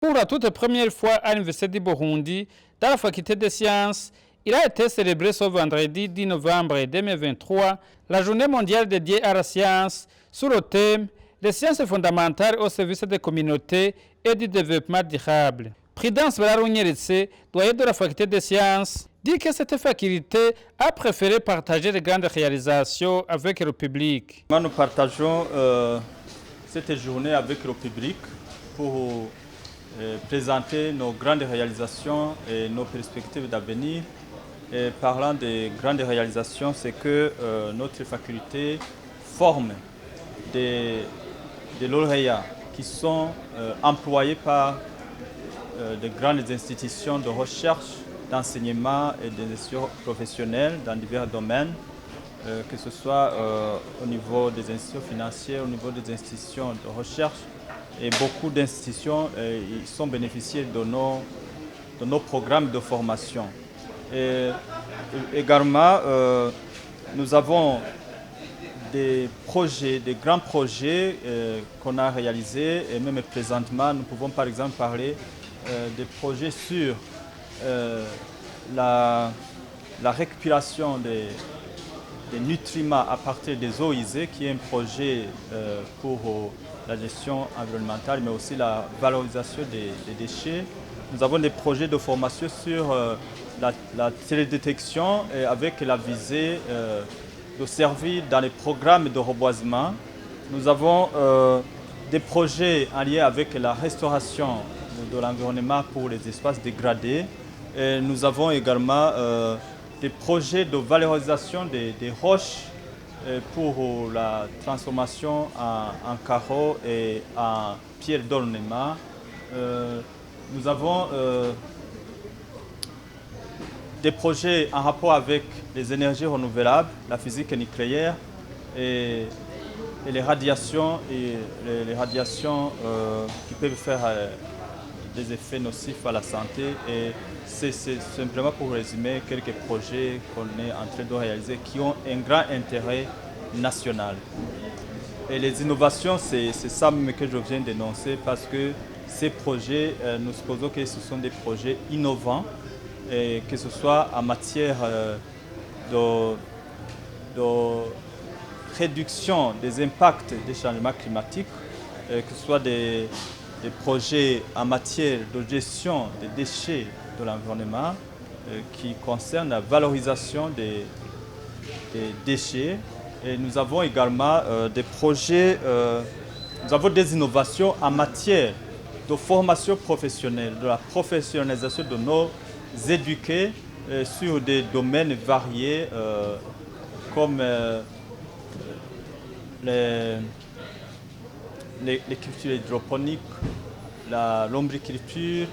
Pour la toute première fois à l'Université du Burundi, dans la faculté des sciences, il a été célébré ce vendredi 10 novembre 2023 la journée mondiale dédiée à la science sous le thème Les sciences fondamentales au service des communautés et du développement durable. Prudence Bararunyeretse, doyen de la faculté des sciences, dit que cette faculté a préféré partager les grandes réalisations avec le public. Nous partageons cette journée avec le public pour présenter nos grandes réalisations et nos perspectives d'avenir. Et parlant des grandes réalisations, c'est que notre faculté forme des lauréats qui sont employés par de grandes institutions de recherche, d'enseignement et d'institutions professionnelles dans divers domaines, que ce soit au niveau des institutions financières, au niveau des institutions de recherche. Et beaucoup d'institutions ils sont bénéficiaires de nos programmes de formation. Et également, nous avons des projets, des grands projets qu'on a réalisés et même présentement, nous pouvons par exemple parler des projets sur la récupération des nutriments à partir des eaux usées, qui est un projet pour la gestion environnementale, mais aussi la valorisation des déchets. Nous avons des projets de formation sur la télédétection et avec la visée de servir dans les programmes de reboisement. Nous avons des projets en lien avec la restauration de l'environnement pour les espaces dégradés. Et nous avons également des projets de valorisation des roches pour la transformation en carreaux et en pierres d'ornement. Nous avons des projets en rapport avec les énergies renouvelables, la physique nucléaire et les radiations, les radiations qui peuvent faire des effets nocifs à la santé. Et c'est simplement pour résumer quelques projets qu'on est en train de réaliser qui ont un grand intérêt national. Et les innovations, c'est ça même que je viens d'énoncer, parce que ces projets, nous supposons que ce sont des projets innovants, et que ce soit en matière de réduction des impacts des changements climatiques, que ce soit des projets en matière de gestion des déchets de l'environnement qui concernent la valorisation des déchets. Et nous avons également des projets, nous avons des innovations en matière de formation professionnelle, de la professionnalisation de nos éduqués sur des domaines variés comme les cultures hydroponiques, l'ombriculture,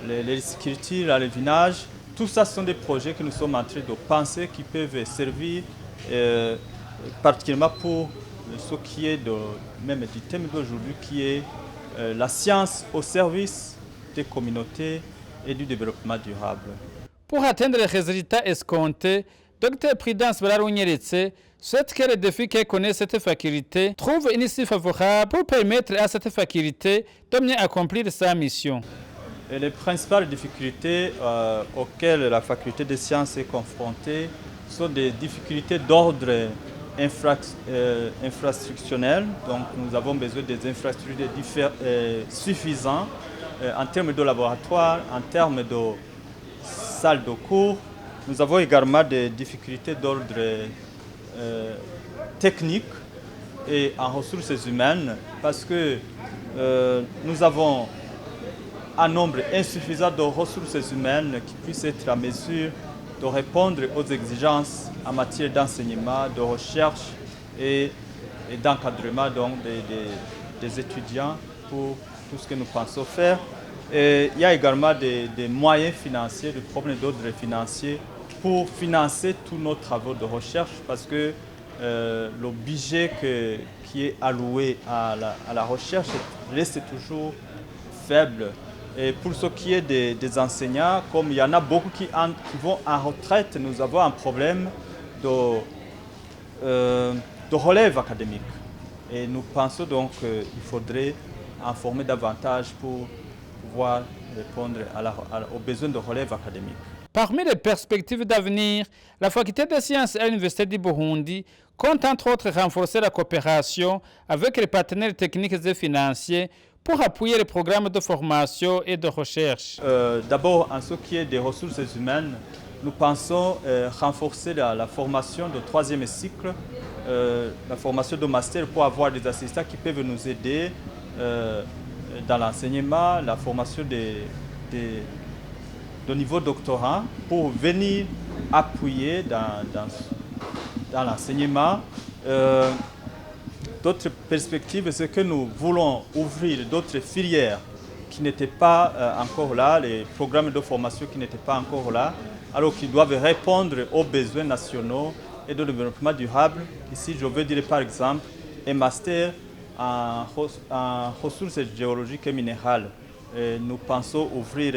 l'hériciculture, l'alevinage. Tout ça sont des projets que nous sommes en train de penser qui peuvent servir particulièrement pour ce qui est même du thème d'aujourd'hui, qui est la science au service des communautés et du développement durable. Pour atteindre les résultats escomptés, Dr Prudence Bararunyeretse souhaite que les défis que connaît cette faculté trouvent une issue favorable pour permettre à cette faculté de mieux accomplir sa mission. Et les principales difficultés auxquelles la faculté des sciences est confrontée sont des difficultés d'ordre infrastructurel. Donc nous avons besoin des infrastructures suffisantes en termes de laboratoire, en termes de salles de cours. Nous avons également des difficultés d'ordre technique et en ressources humaines, parce que nous avons un nombre insuffisant de ressources humaines qui puissent être à mesure de répondre aux exigences en matière d'enseignement, de recherche et d'encadrement des étudiants pour tout ce que nous pensons faire. Et il y a également des moyens financiers, des problèmes d'ordre financier pour financer tous nos travaux de recherche, parce que le budget qui est alloué à la recherche reste toujours faible. Et pour ce qui est des enseignants, comme il y en a beaucoup qui vont en retraite, nous avons un problème de relève académique. Et nous pensons donc qu'il faudrait en former davantage pour pouvoir répondre aux besoins de relève académique. Parmi les perspectives d'avenir, la faculté des sciences à l'Université du Burundi compte entre autres renforcer la coopération avec les partenaires techniques et financiers pour appuyer les programmes de formation et de recherche. D'abord, en ce qui est des ressources humaines, nous pensons renforcer la formation de troisième cycle, la formation de master pour avoir des assistants qui peuvent nous aider dans l'enseignement, la formation de niveau doctorat pour venir appuyer dans l'enseignement. D'autres perspectives, c'est que nous voulons ouvrir d'autres filières qui n'étaient pas encore là, les programmes de formation qui n'étaient pas encore là, alors qu'ils doivent répondre aux besoins nationaux et de développement durable. Ici, je veux dire par exemple un master en ressources géologiques et minérales. Et nous pensons ouvrir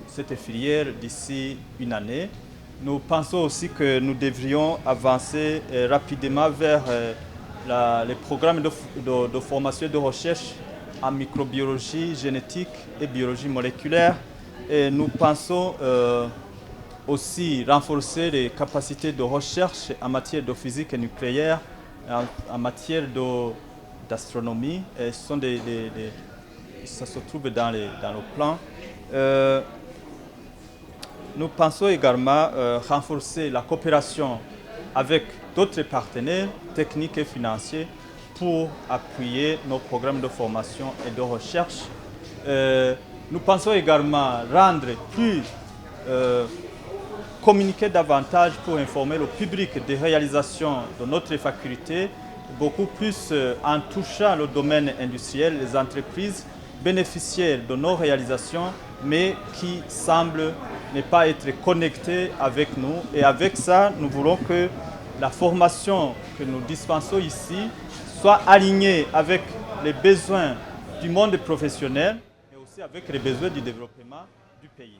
cette filière d'ici une année. Nous pensons aussi que nous devrions avancer rapidement vers les programmes de formation et de recherche en microbiologie, génétique et biologie moléculaire. Et nous pensons aussi renforcer les capacités de recherche en matière de physique nucléaire, en matière d'astronomie. Ça se trouve dans le plan. Nous pensons également renforcer la coopération avec d'autres partenaires techniques et financiers pour appuyer nos programmes de formation et de recherche. Nous pensons également communiquer davantage pour informer le public des réalisations de notre faculté, beaucoup plus en touchant le domaine industriel, les entreprises bénéficiaires de nos réalisations, mais qui semblent ne pas être connectées avec nous. Et avec ça, nous voulons que la formation que nous dispensons ici soit alignée avec les besoins du monde professionnel et aussi avec les besoins du développement du pays.